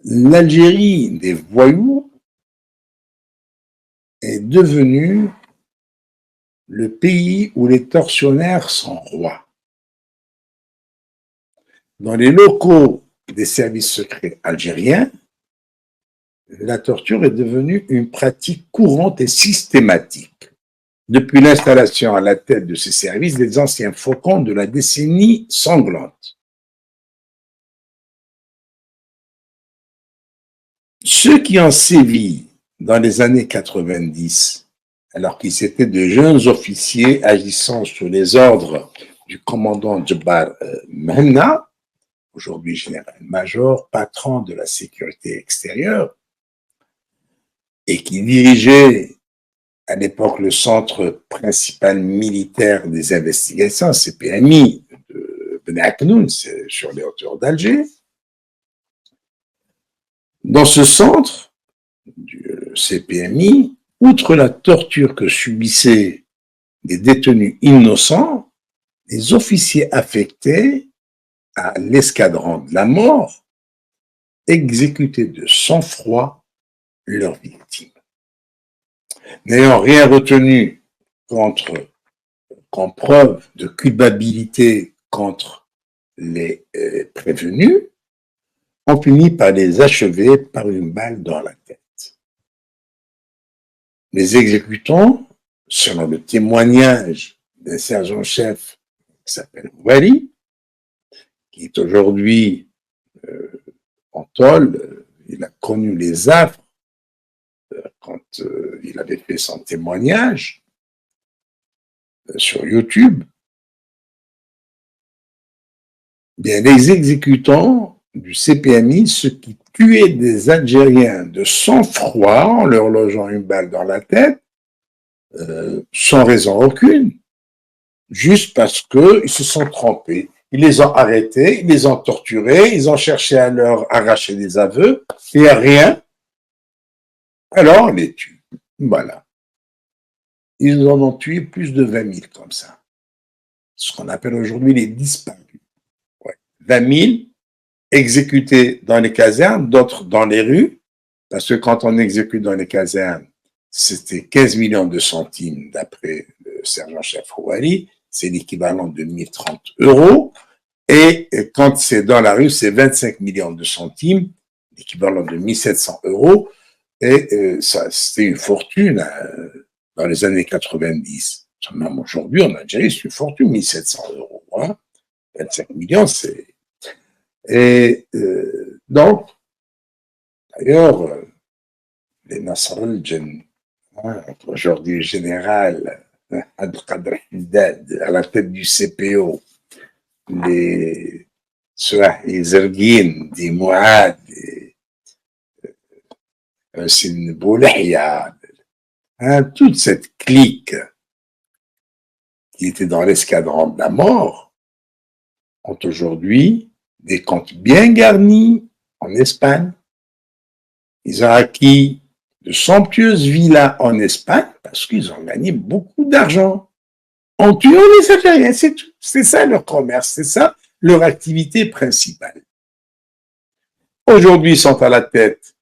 L'Algérie des voyous est devenue le pays où les tortionnaires sont rois. Dans les locaux des services secrets algériens, la torture est devenue une pratique courante et systématique. Depuis l'installation à la tête de ces services des anciens faucons de la décennie sanglante. Ceux qui ont sévi dans les années 90, alors qu'ils étaient de jeunes officiers agissant sous les ordres du commandant Djebar Menna, aujourd'hui général-major, patron de la sécurité extérieure, et qui dirigeait à l'époque le centre principal militaire des investigations, CPMI, de Ben Aknoun, sur les hauteurs d'Alger. Dans ce centre du CPMI, outre la torture que subissaient les détenus innocents, les officiers affectés à l'escadron de la mort exécutaient de sang-froid leurs victimes. N'ayant rien retenu comme preuve de culpabilité contre les prévenus, on finit par les achever par une balle dans la tête. Les exécutants, selon le témoignage d'un sergent-chef qui s'appelle Wali, qui est aujourd'hui en tôle, il a connu les affres quand il avait fait son témoignage sur YouTube. Bien, les exécutants du CPMI, ceux qui tuaient des Algériens de sang-froid en leur logeant une balle dans la tête, sans raison aucune, juste parce qu'ils se sont trompés. Ils les ont arrêtés, ils les ont torturés, ils ont cherché à leur arracher des aveux, et rien. Alors on les tue. Voilà. Ils en ont tué plus de 20 000 comme ça. Ce qu'on appelle aujourd'hui les disparus. Ouais. 20 000 exécutés dans les casernes, d'autres dans les rues, parce que quand on exécute dans les casernes, c'était 15 millions de centimes d'après le sergent-chef Ouali, c'est l'équivalent de 1030 €, et quand c'est dans la rue, c'est 25 millions de centimes, l'équivalent de 1700 €, et ça, c'était une fortune dans les années 90. Même aujourd'hui, en Algérie, c'est une fortune, 1700 €. Hein. 25 millions, c'est... Et donc, d'ailleurs, les Nasr al-Jinn, aujourd'hui général Abdelkader Haddad, à la tête du CPO, les Souahi Zerguine, des Mouad, Sin Boulahia, toute cette clique qui était dans l'escadron de la mort, ont aujourd'hui des comptes bien garnis en Espagne. Ils ont acquis de somptueuses villas en Espagne parce qu'ils ont gagné beaucoup d'argent en tuant les Algériens. C'est tout. C'est ça leur commerce, c'est ça leur activité principale. Aujourd'hui, ils sont à la tête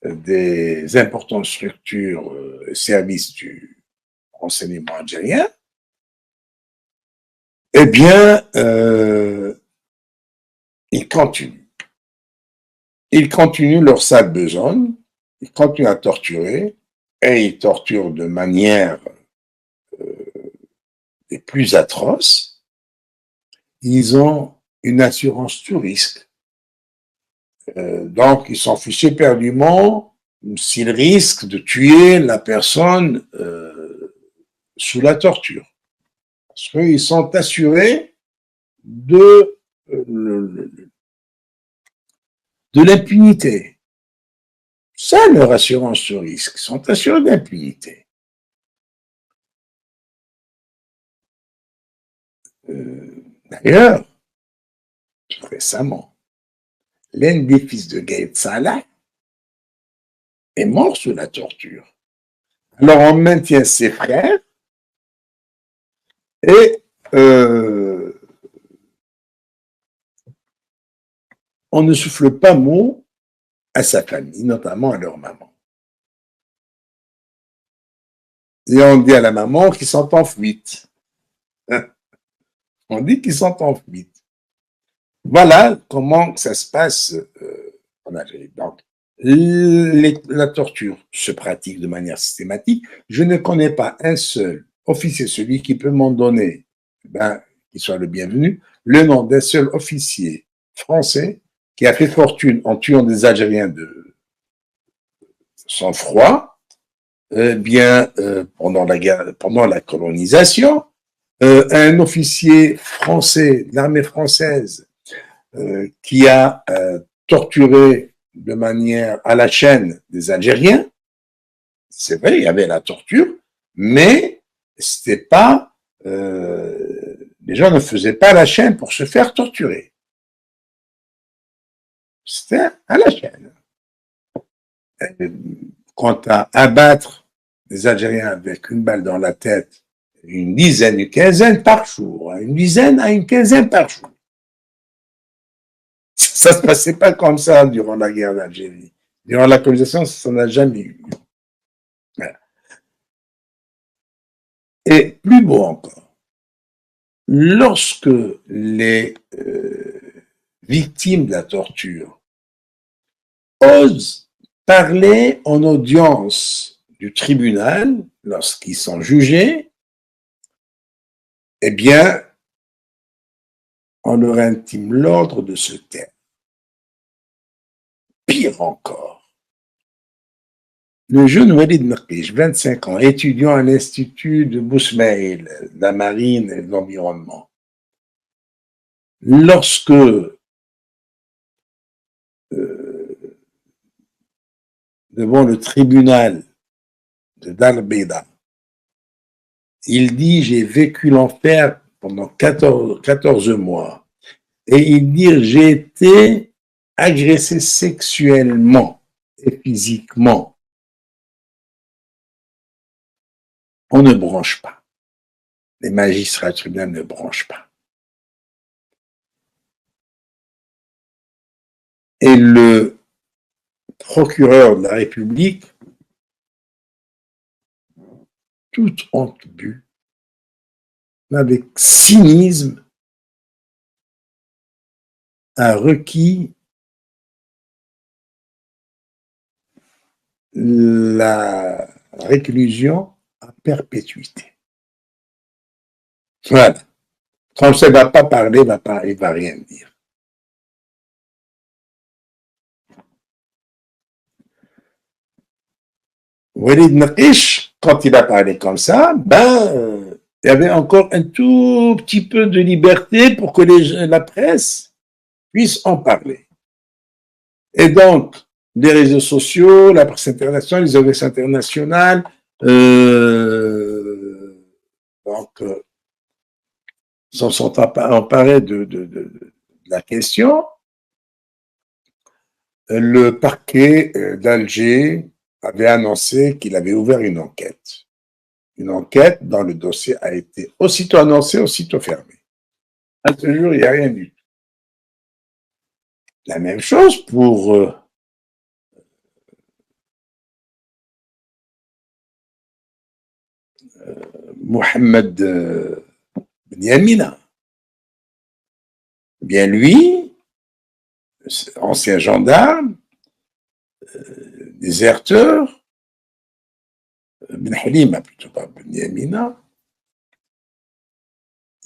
des importantes structures et services du renseignement algérien. Eh bien, ils continuent. Ils continuent leur sale besogne, ils continuent à torturer, et ils torturent de manière les plus atroces. Ils ont une assurance tout risque. Donc, ils s'en fichent éperdument s'ils risquent de tuer la personne sous la torture. Parce qu'ils sont assurés de l'impunité. Ça, leur assurance sur risque. Ils sont assurés d'impunité. D'ailleurs, récemment, l'un des fils de Gaïd Salah, est mort sous la torture. Alors on maintient ses frères et on ne souffle pas mot à sa famille, notamment à leur maman. Et on dit à la maman qu'ils sont en fuite. On dit qu'ils sont en fuite. Voilà comment ça se passe en Algérie. Donc, la torture se pratique de manière systématique. Je ne connais pas un seul officier, celui qui peut m'en donner, qu'il soit le bienvenu, le nom d'un seul officier français qui a fait fortune en tuant des Algériens de sang-froid, pendant la guerre, pendant la colonisation, un officier français de l'armée française qui a torturé de manière à la chaîne des Algériens. C'est vrai, il y avait la torture, mais c'était pas, les gens ne faisaient pas la chaîne pour se faire torturer. C'était à la chaîne. Quant à abattre les Algériens avec une balle dans la tête, une dizaine, une quinzaine par jour, une dizaine à une quinzaine par jour. Ça se passait pas comme ça durant la guerre d'Algérie. Durant la colonisation, ça n'a jamais eu. Voilà. Et plus beau encore, lorsque les victimes de la torture osent parler en audience du tribunal, lorsqu'ils sont jugés, eh bien, on leur intime l'ordre de se taire. Pire encore, le jeune Walid Naqish, 25 ans, étudiant à l'Institut de Bousmaïl, de la marine et de l'environnement, lorsque devant le tribunal de Dar Beida, il dit « J'ai vécu l'enfer pendant 14 mois ». Et il dit « J'ai été agressé sexuellement et physiquement ». On ne branche pas. Les magistrats du tribunal ne branchent pas. Et le procureur de la République, toute honte bue, avec cynisme, a requis la réclusion à perpétuité. Voilà. Comme ça ne va pas parler, il va rien dire. Walid Naqish, quand il a parlé comme ça, il y avait encore un tout petit peu de liberté pour que la presse puisse en parler. Et donc, les réseaux sociaux, la presse internationale, les organisations internationales, s'en sont emparés de la question. Le parquet d'Alger avait annoncé qu'il avait ouvert une enquête. Une enquête dont le dossier a été aussitôt annoncé, aussitôt fermé. À ce jour, il n'y a rien du tout. La même chose pour Mohamed Ben Yamina. Bien lui, ancien gendarme, déserteur, Ben Halima plutôt pas Ben Yamina,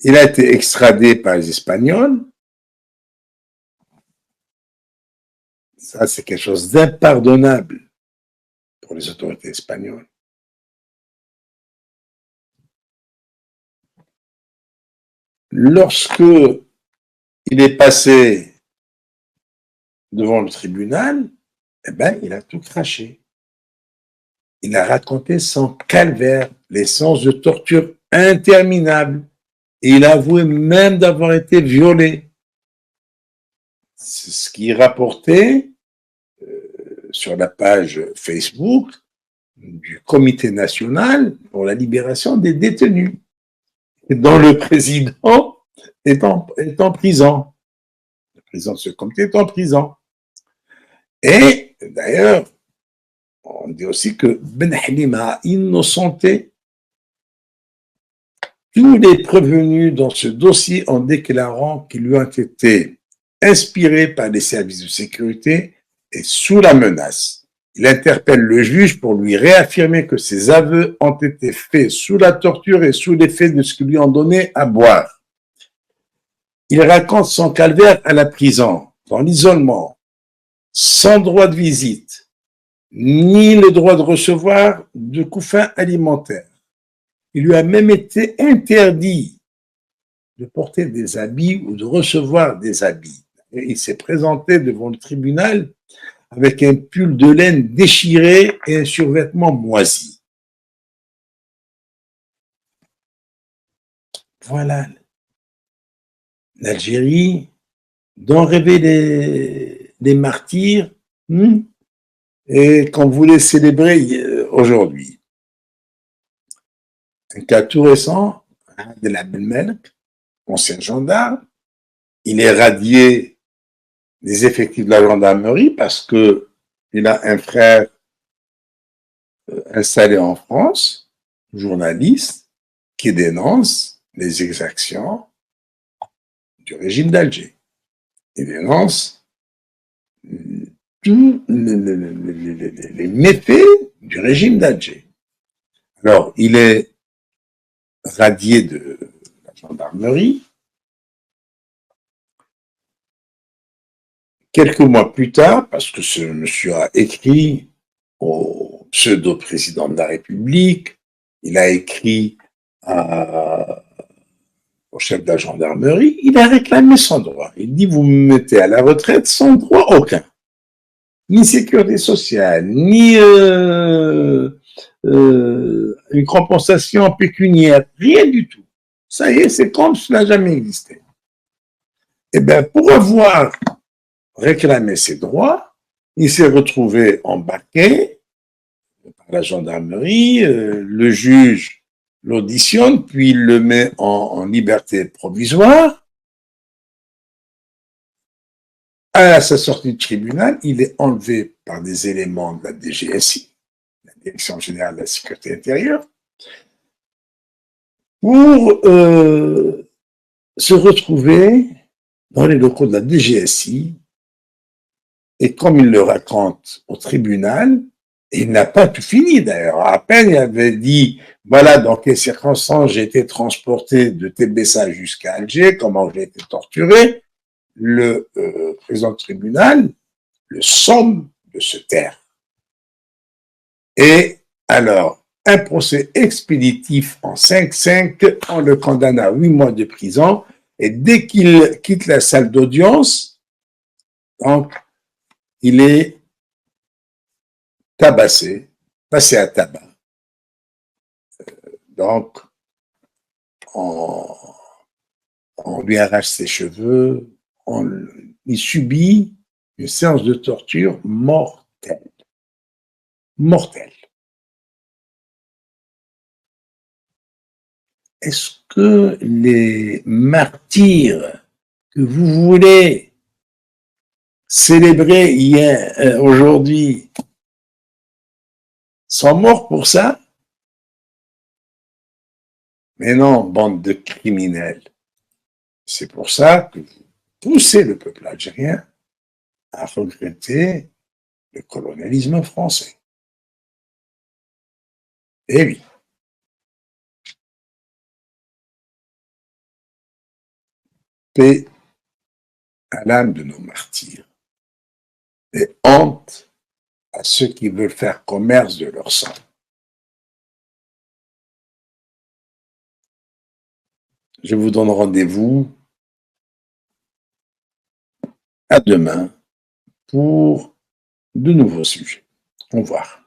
il a été extradé par les Espagnols. Ça, c'est quelque chose d'impardonnable pour les autorités espagnoles. Lorsque il est passé devant le tribunal, il a tout craché. Il a raconté son calvaire, les séances de torture interminables. Et il a avoué même d'avoir été violé. C'est ce qui est rapporté sur la page Facebook du Comité national pour la libération des détenus, dont le président est en prison. Le président de ce comité est en prison. Et d'ailleurs, on dit aussi que Ben Halim a innocenté tous les prévenus dans ce dossier en déclarant qu'ils lui ont été inspirés par les services de sécurité et sous la menace. Il interpelle le juge pour lui réaffirmer que ses aveux ont été faits sous la torture et sous l'effet de ce qu'ils lui ont donné à boire. Il raconte son calvaire à la prison, dans l'isolement, sans droit de visite, ni le droit de recevoir de couffins alimentaires. Il lui a même été interdit de porter des habits ou de recevoir des habits. Et il s'est présenté devant le tribunal avec un pull de laine déchiré et un survêtement moisi. Voilà l'Algérie dont rêvaient les martyrs et qu'on voulait célébrer aujourd'hui. Un cas tout récent, de la Belmelk, ancien gendarme, il est radié des effectifs de la gendarmerie parce que il a un frère installé en France, journaliste, qui dénonce les exactions du régime d'Alger. Il dénonce tous les méfaits du régime d'Alger. Alors, il est radié de la gendarmerie. Quelques mois plus tard, parce que ce monsieur a écrit au pseudo-président de la République, il a écrit au chef de la gendarmerie, il a réclamé son droit. Il dit, vous me mettez à la retraite sans droit aucun. Ni sécurité sociale, ni une compensation pécuniaire, rien du tout. Ça y est, c'est comme si ça n'a jamais existé. Eh bien, pour avoir réclamé ses droits, il s'est retrouvé embarqué par la gendarmerie, le juge l'auditionne, puis il le met en liberté provisoire. À sa sortie du tribunal, il est enlevé par des éléments de la DGSI, la Direction générale de la sécurité intérieure, pour se retrouver dans les locaux de la DGSI. Et comme il le raconte au tribunal, il n'a pas tout fini d'ailleurs. À peine il avait dit, voilà dans quelles circonstances j'ai été transporté de Tébessa jusqu'à Alger, comment j'ai été torturé, le président du tribunal le somme de se taire. Et alors, un procès expéditif en 5-5, on le condamne à 8 mois de prison, et dès qu'il quitte la salle d'audience, donc, il est tabassé, passé à tabac. Donc, on lui arrache ses cheveux, il subit une séance de torture mortelle. Mortelle. Est-ce que les martyrs que vous voulez célébrer hier, aujourd'hui, sont morts pour ça? Mais non, bande de criminels. C'est pour ça que vous poussez le peuple algérien à regretter le colonialisme français. Eh oui. Paix à l'âme de nos martyrs et honte à ceux qui veulent faire commerce de leur sang. Je vous donne rendez-vous à demain pour de nouveaux sujets. Au revoir.